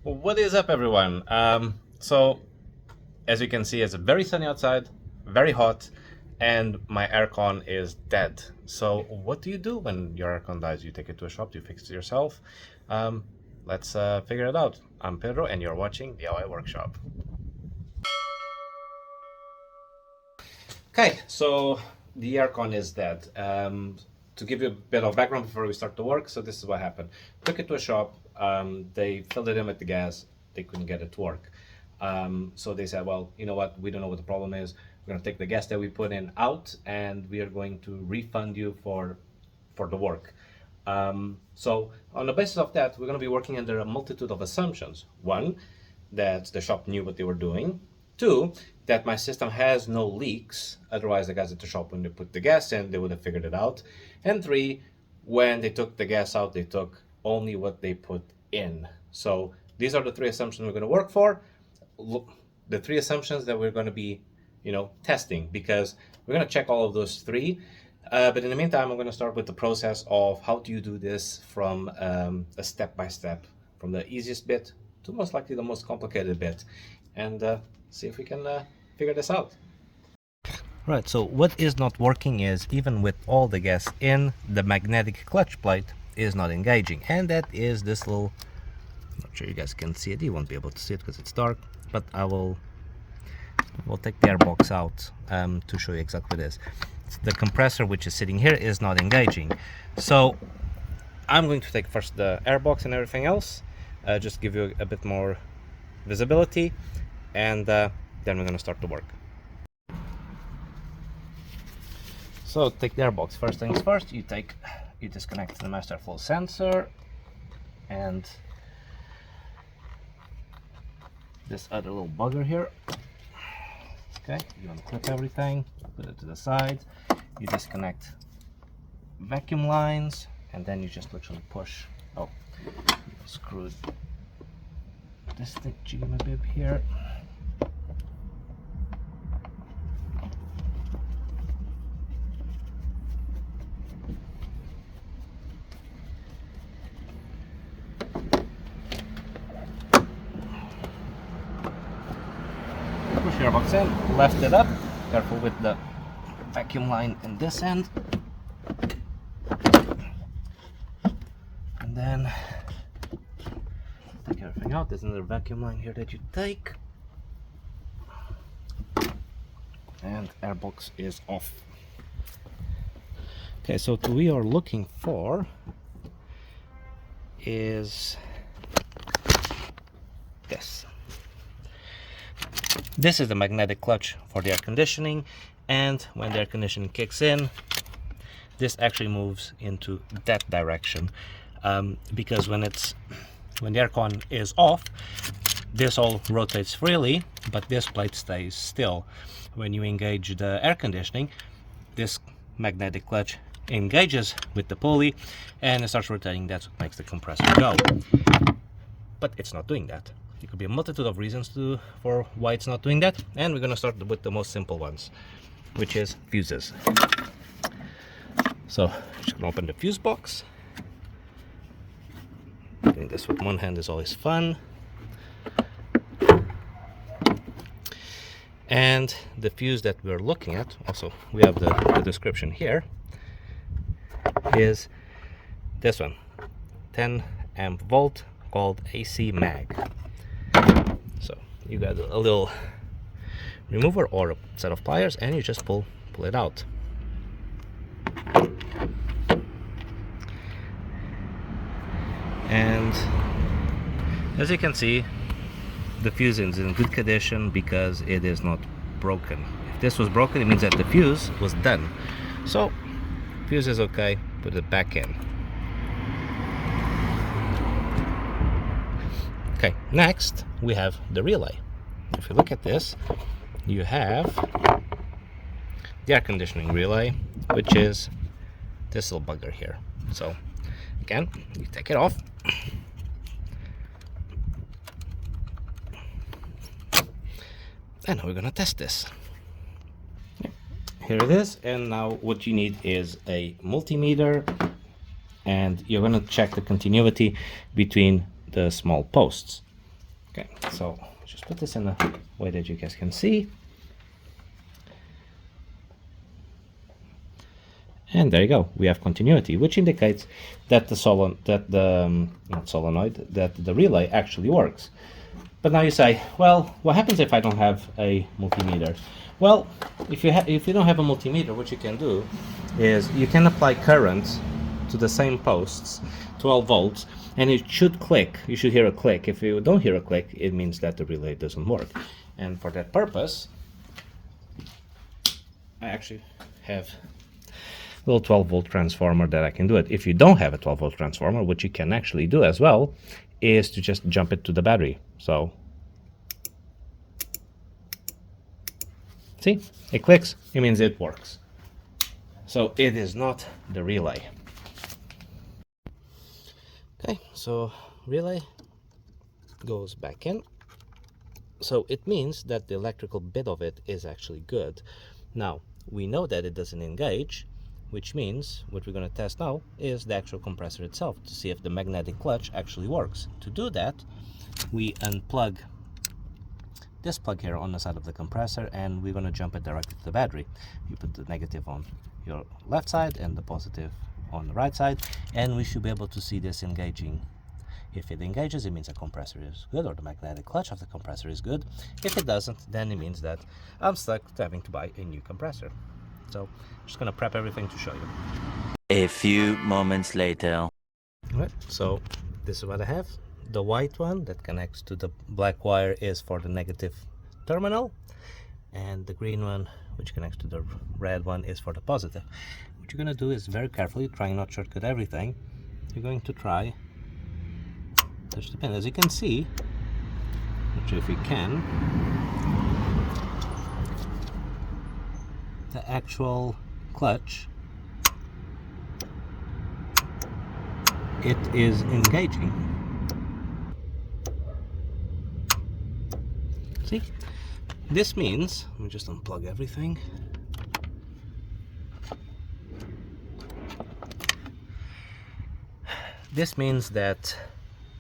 What is up, everyone? So, as you can see, it's very sunny outside, very hot, and my aircon is dead. So, what do you do when your aircon dies? You take it to a shop, you fix it yourself. Let's figure it out. I'm Pedro, and you're watching DIY Workshop. Okay, so the aircon is dead. To give you a bit of background before we start the work, so this is what happened. Took it to a shop, they filled it in with the gas, they couldn't get it to work. So they said, well, you know what, we don't know what the problem is. We're gonna take the gas that we put in out and we are going to refund you for the work. So on the basis of that, we're gonna be working under a multitude of assumptions. One, that the shop knew what they were doing. Two, that my system has no leaks. Otherwise, the guys at the shop, when they put the gas in, they would have figured it out. And three, when they took the gas out, they took only what they put in. So these are the three assumptions we're going to work for. The three assumptions that we're going to be, testing, because we're going to check all of those three. But in the meantime, I'm going to start with the process of how do you do this from a step-by-step, from the easiest bit to most likely the most complicated bit, and see if we can figure this out. Right, so what is not working is, even with all the gas in, the magnetic clutch plate is not engaging, and that is this little, I'm not sure you guys can see it, you won't be able to see it because it's dark, but we'll take the airbox out to show you exactly what it is. The compressor, which is sitting here, is not engaging. So I'm going to take first the airbox and everything else, just give you a bit more visibility, and then we're going to start the work. So take the airbox. First things first, you disconnect the master flow sensor and this other little bugger here. Okay, you unclip everything, put it to the side, you disconnect vacuum lines, and then you just literally push. Oh, screwed this thick jiggy bib here. Push your box in, left it up, careful with the vacuum line in this end, and then take everything out. There's another vacuum line here that you take, and airbox is off. Okay, so what we are looking for is this. This is the magnetic clutch for the air conditioning, and when the air conditioning kicks in, this actually moves into that direction, because when the aircon is off, this all rotates freely, but this plate stays still. When you engage the air conditioning, this magnetic clutch engages with the pulley and it starts rotating. That's what makes the compressor go, but it's not doing that. There could be a multitude of reasons for why it's not doing that, and we're going to start with the most simple ones, which is fuses. So just going to open the fuse box. Doing this with one hand is always fun. And the fuse that we're looking at, also we have the description here, is this one, 10 amp volt, called AC mag. So you got a little remover or a set of pliers, and you just pull it out. And as you can see, the fuse is in good condition because it is not broken. If this was broken, it means that the fuse was done. So fuse is okay, put it back in. Okay, next we have the relay. If you look at this, you have the air conditioning relay, which is this little bugger here. So again, you take it off, and now we're gonna test this. Here it is, and now what you need is a multimeter, and you're gonna check the continuity between the small posts. Okay, so just put this in a way that you guys can see. And there you go. We have continuity, which indicates that the relay actually works. But now you say, well, what happens if I don't have a multimeter? Well, if you don't have a multimeter, what you can do is you can apply current to the same posts, 12 volts, and it should click. You should hear a click. If you don't hear a click, it means that the relay doesn't work. And for that purpose, I actually have a little 12 volt transformer that I can do it. If you don't have a 12 volt transformer, what you can actually do as well is to just jump it to the battery. So see, it clicks. It means it works. So it is not the relay. Okay, so relay goes back in. So it means that the electrical bit of it is actually good. Now, we know that it doesn't engage, which means what we're going to test now is the actual compressor itself to see if the magnetic clutch actually works. To do that, we unplug this plug here on the side of the compressor, and we're going to jump it directly to the battery. You put the negative on your left side and the positive on the right side, and we should be able to see this engaging. If it engages, it means the compressor is good, or the magnetic clutch of the compressor is good. If it doesn't, then it means that I'm stuck having to buy a new compressor. So I'm just going to prep everything to show you. A few moments later. Alright, so this is what I have. The white one that connects to the black wire is for the negative terminal, and the green one, which connects to the red one, is for the positive. What you're going to do is very carefully, trying not to shortcut everything, you're going to try touch the pin. As you can see, not sure if you can, the actual clutch, it is engaging. See, this means, let me just unplug everything. This means that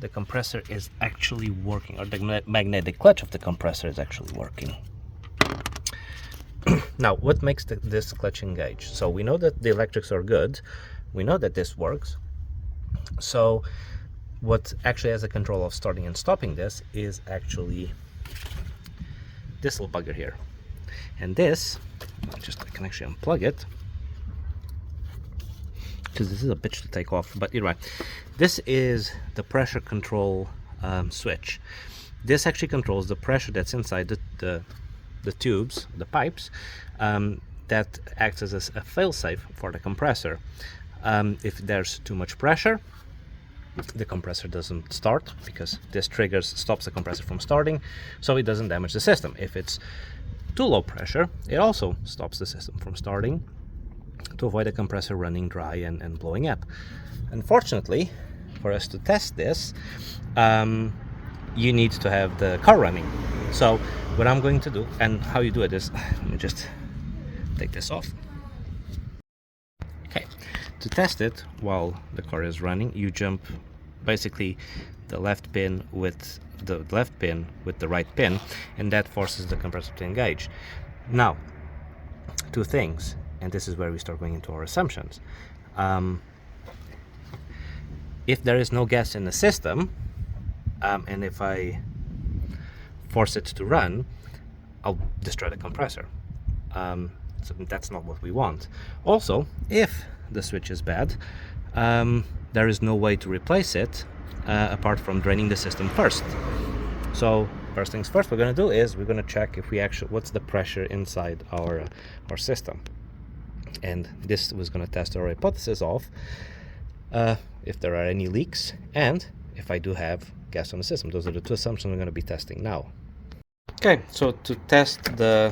the compressor is actually working, or the magnetic clutch of the compressor is actually working. Now, what makes this clutch engage? So we know that the electrics are good. We know that this works. So what actually has the control of starting and stopping this is actually this little bugger here. And this, I can actually unplug it, because this is a bitch to take off, but you're right. This is the pressure control switch. This actually controls the pressure that's inside the tubes, the pipes, that acts as a failsafe for the compressor. If there's too much pressure, the compressor doesn't start, because this stops the compressor from starting, so it doesn't damage the system. If it's too low pressure, it also stops the system from starting, to avoid the compressor running dry and blowing up. Unfortunately, for us to test this, you need to have the car running. So what I'm going to do, and how you do it is, let me just take this off. Okay, to test it while the car is running, you jump basically the left pin with the right pin, and that forces the compressor to engage. Now, two things, and this is where we start going into our assumptions. If there is no gas in the system, and if I force it to run, I'll destroy the compressor. So that's not what we want. Also, if the switch is bad, there is no way to replace it apart from draining the system first. So first things first, we're going to do is we're going to check if what's the pressure inside our system. And this was going to test our hypothesis of if there are any leaks, and if I do have gas on the system. Those are the two assumptions we're going to be testing now. Okay, so to test the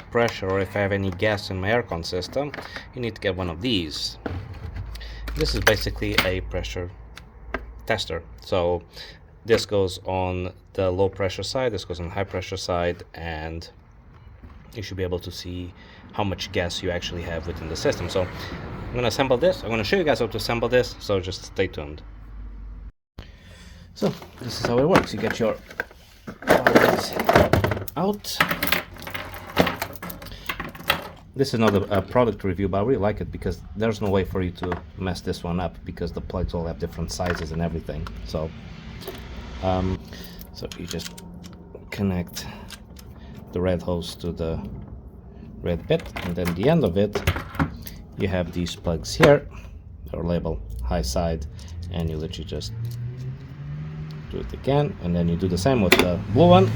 pressure, or if I have any gas in my aircon system, you need to get one of these. This is basically a pressure tester. So this goes on the low pressure side, this goes on the high pressure side, and you should be able to see how much gas you actually have within the system. So I'm going to assemble this. I'm going to show you guys how to assemble this, so just stay tuned. So this is how it works. You get your out. This is not a product review, but I really like it because there's no way for you to mess this one up because the plugs all have different sizes and everything. So you just connect the red hose to the red bit, and then the end of it you have these plugs here. They're labeled high side, and you literally just do it again, and then you do the same with the blue one.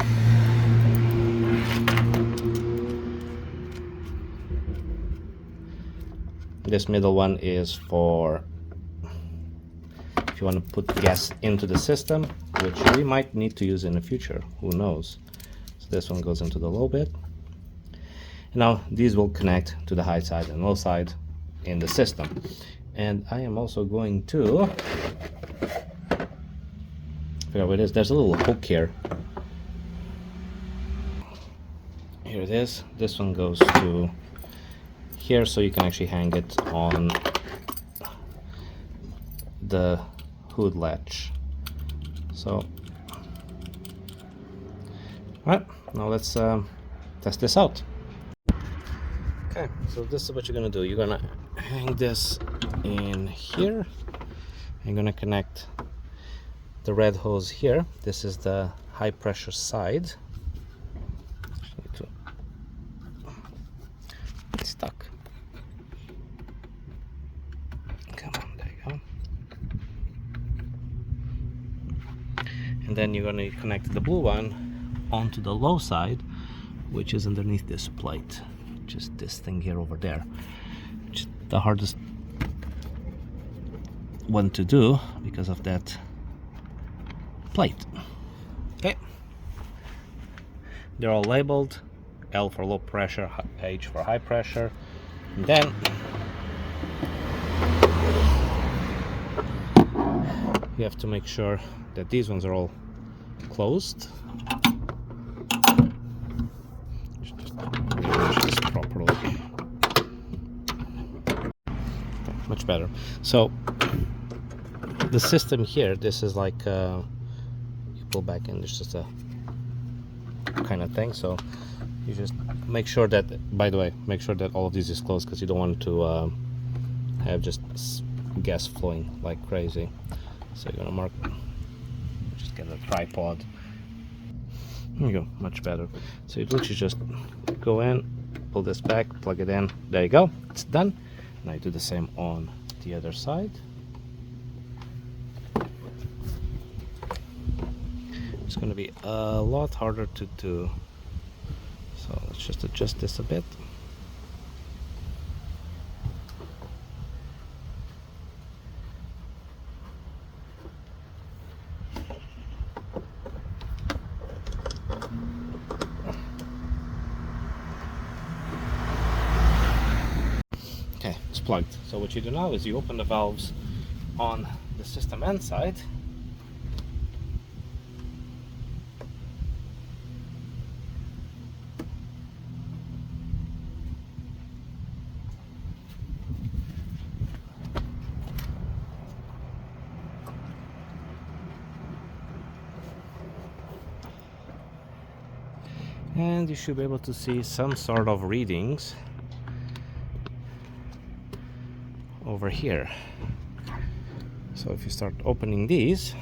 This middle one is for if you want to put gas into the system, which we might need to use in the future, who knows. So this one goes into the low bit. Now these will connect to the high side and low side in the system. And I am also going to figure out what it is. There's a little hook here. Here it is. This one goes to here, so you can actually hang it on the hood latch. So, alright, now let's test this out. Okay, so this is what you're gonna do. You're gonna hang this in here. You're gonna connect the red hose here. This is the high pressure side. It's stuck. Come on, there you go. And then you're gonna connect the blue one onto the low side, which is underneath this plate. Just this thing here over there, which is the hardest one to do because of that plate. Okay, they're all labeled, L for low pressure, H for high pressure. And then you have to make sure that these ones are all closed. Properly. Much better. So the system here, this is like you pull back in, there's just a kind of thing. So you just make sure that, by the way, make sure that all of these is closed because you don't want to have just gas flowing like crazy. So you're gonna mark, just get a tripod. There you go, much better. So you literally just go in, pull this back, plug it in, there you go, it's done. Now you do the same on the other side. It's going to be a lot harder to do, so let's just adjust this a bit. Okay, it's plugged. So what you do now is you open the valves on the system end side. And you should be able to see some sort of readings over here. So if you start opening these,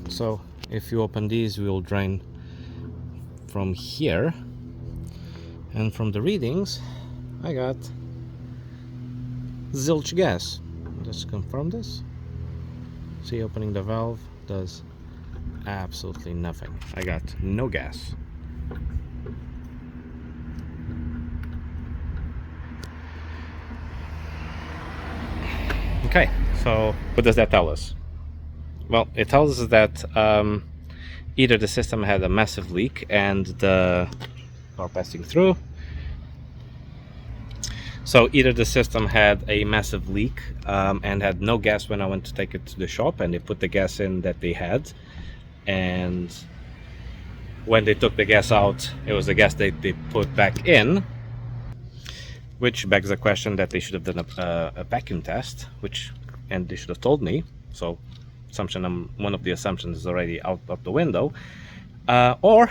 so if you open these, we will drain from here, and from the readings I got zilch gas. Just confirm this. See, opening the valve does absolutely nothing. I got no gas. Okay, so what does that tell us? Well, it tells us that either the system had a massive leak and the power passing through. So either the system had a massive leak and had no gas when I went to take it to the shop, and they put the gas in that they had, and when they took the gas out, it was the gas they put back in. Which begs the question that they should have done a vacuum test, and they should have told me. So, one of the assumptions is already out of the window. Or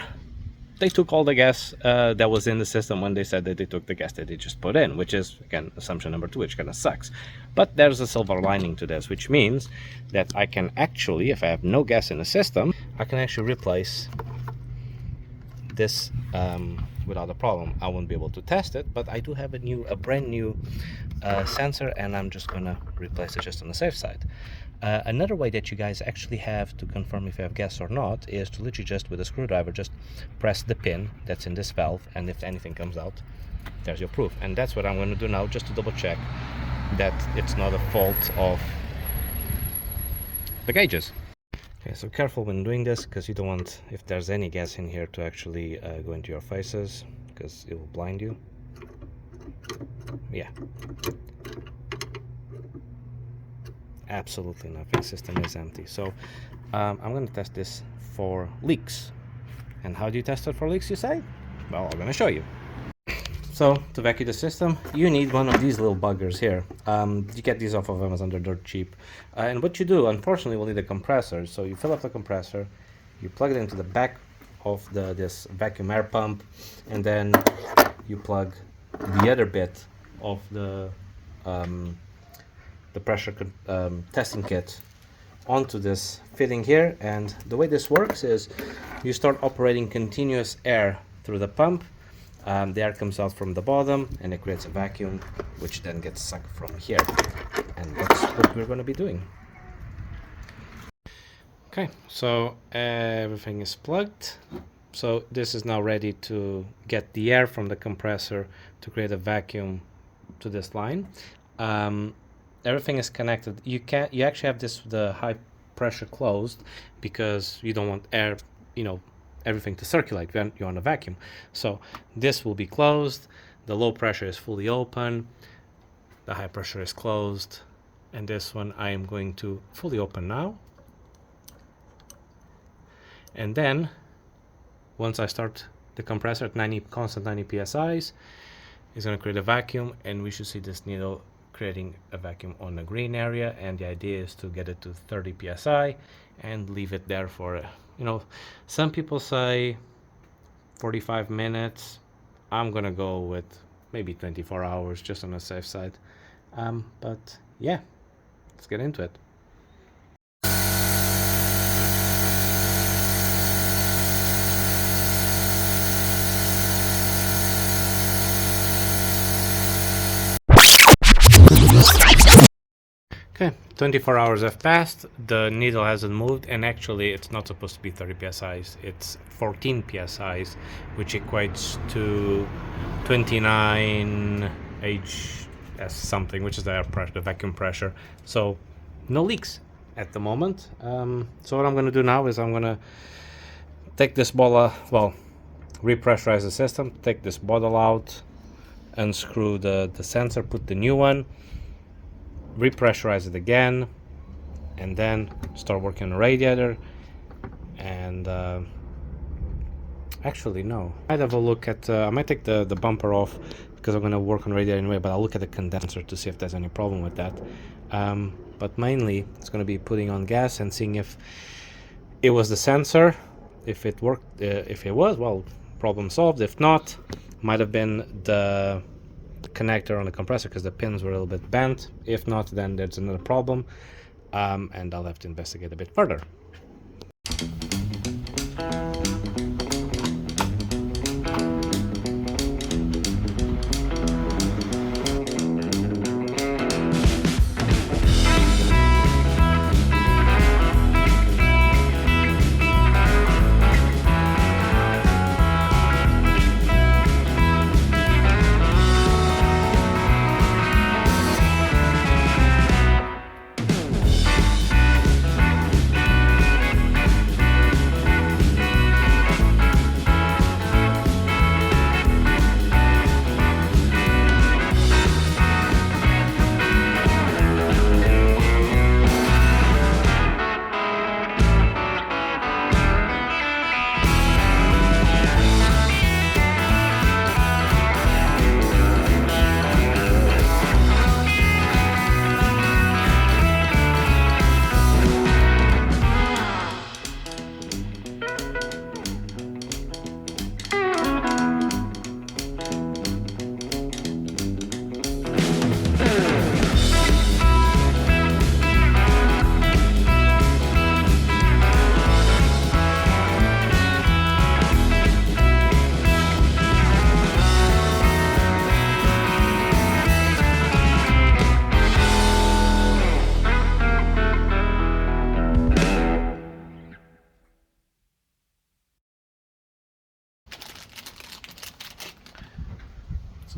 they took all the gas that was in the system when they said that they took the gas that they just put in, which is, again, assumption number 2, which kind of sucks. But there's a silver lining to this, which means that I can actually, if I have no gas in the system, I can actually replace this without a problem. I won't be able to test it, but I do have a brand new sensor, and I'm just gonna replace it just on the safe side. Another way that you guys actually have to confirm if you have gas or not is to literally just with a screwdriver just press the pin that's in this valve, and if anything comes out, there's your proof. And that's what I'm going to do now, just to double check that it's not a fault of the gauges. Okay, so careful when doing this, because you don't want, if there's any gas in here, to actually go into your faces, because it will blind you. Yeah, absolutely nothing. System is empty. So I'm going to test this for leaks. And how do you test it for leaks, you say? Well, I'm going to show you. So to vacuum the system, you need one of these little buggers here. You get these off of Amazon, they're dirt cheap. And what you do, unfortunately, will need a compressor. So you fill up the compressor, you plug it into the back of this vacuum air pump, and then you plug the other bit of the pressure testing kit onto this fitting here. And the way this works is you start operating continuous air through the pump. The air comes out from the bottom and it creates a vacuum, which then gets sucked from here. And that's what we're going to be doing. Okay, so everything is plugged. So this is now ready to get the air from the compressor to create a vacuum to this line. Everything is connected. You actually have the high pressure closed because you don't want air, everything to circulate. You're on a vacuum. So this will be closed. The low pressure is fully open. The high pressure is closed. And this one I am going to fully open now. And then once I start the compressor at constant 90 psi's, it's going to create a vacuum, and we should see this needle creating a vacuum on the green area. And the idea is to get it to 30 psi and leave it there for some people say 45 minutes. I'm gonna go with maybe 24 hours just on the safe side. But yeah, let's get into it. Okay, 24 hours have passed, the needle hasn't moved, and actually it's not supposed to be 30 psi's, it's 14 psi's, which equates to 29 Hs something, which is the air pressure, the vacuum pressure. So no leaks at the moment. So what I'm going to do now is I'm going to take this bottle, repressurize the system, take this bottle out, unscrew the sensor, put the new one, repressurize it again, and then start working on the radiator. And actually no, I might have a look at I might take the bumper off because I'm going to work on radiator anyway, but I'll look at the condenser to see if there's any problem with that. But mainly it's going to be putting on gas and seeing if it was the sensor. If it worked, if it was, well, problem solved. If not, might have been the connector on the compressor because the pins were a little bit bent. If not, then there's another problem, and I'll have to investigate a bit further.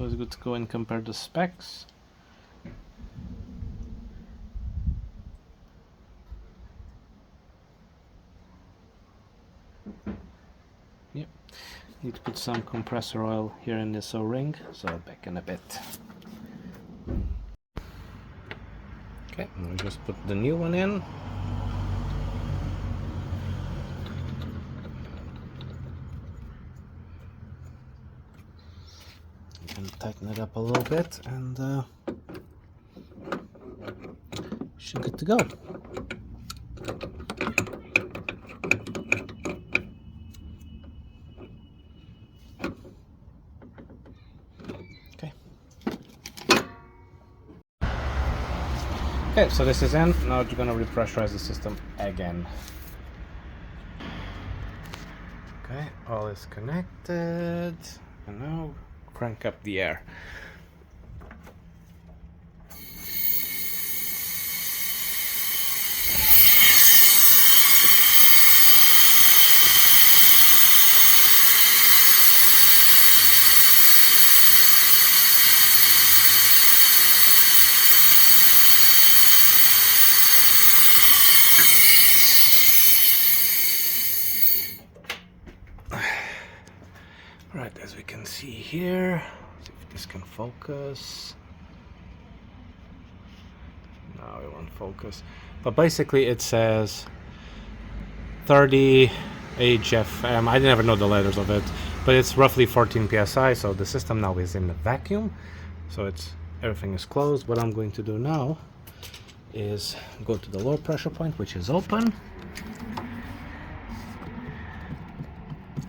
So it's good to go and compare the specs. Yep, need to put some compressor oil here in this O-ring, so back in a bit. Okay, I'll just put the new one in. You can tighten it up a little bit and should be good to go. Okay, so this is in. Now you're gonna repressurize the system again. Okay, all is connected. And now crank up the air. Right, as we can see here, see if this can focus. No, it won't focus. But basically it says 30 HFM. I never know the letters of it, but it's roughly 14 psi. So the system now is in the vacuum. So everything is closed. What I'm going to do now is go to the lower pressure point, which is open.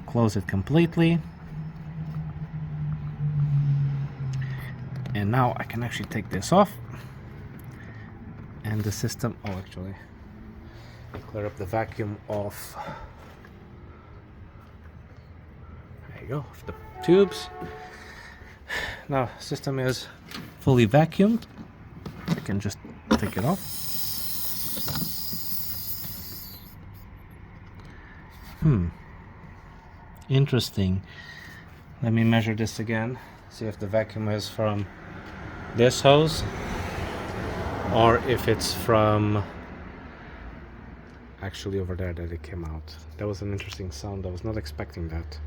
Close it completely. And now I can actually take this off, and the system, actually clear up the vacuum off. There you go, off the tubes. Now system is fully vacuumed. I can just take it off. Interesting. Let me measure this again. See if the vacuum is from this hose or if it's from actually over there that it came out. That was an interesting sound. I was not expecting that.